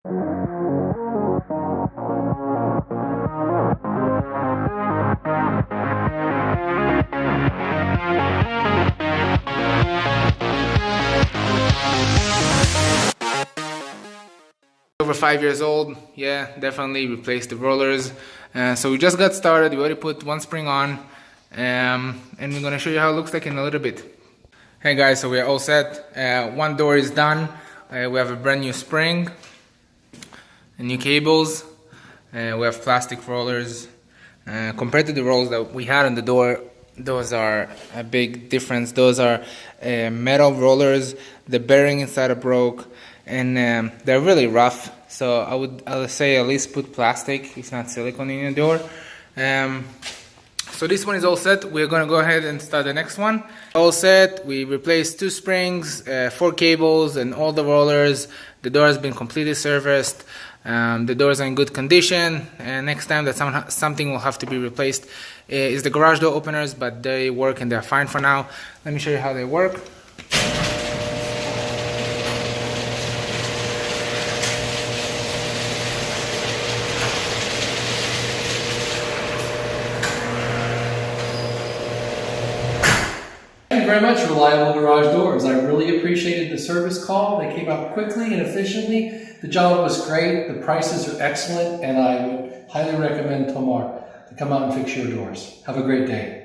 Over 5 years old, yeah, definitely replaced the rollers. So we just got started. We already put one spring on, and we're gonna show you how it looks like in a little bit. Hey guys, so we're all set. One door is done. We have a brand new spring, and new cables. We have plastic rollers. Compared to the rollers that we had on the door, those are a big difference. Those are metal rollers. The bearing inside are broke, and they're really rough. So I would say at least put plastic, if not silicone, in your door. So this one is all set. We're gonna go ahead and start the next one. All set. We replaced 2 springs, 4 cables, and all the rollers. The door has been completely serviced. The doors are in good condition. And next time that something will have to be replaced is the garage door openers, but they work and they're fine for now. Let me show you how they work. Thank you very much, Reliable Garage Doors. I really appreciated the service call. They came out quickly and efficiently. The job was great. The prices are excellent, and I would highly recommend Tomar to come out and fix your doors. Have a great day.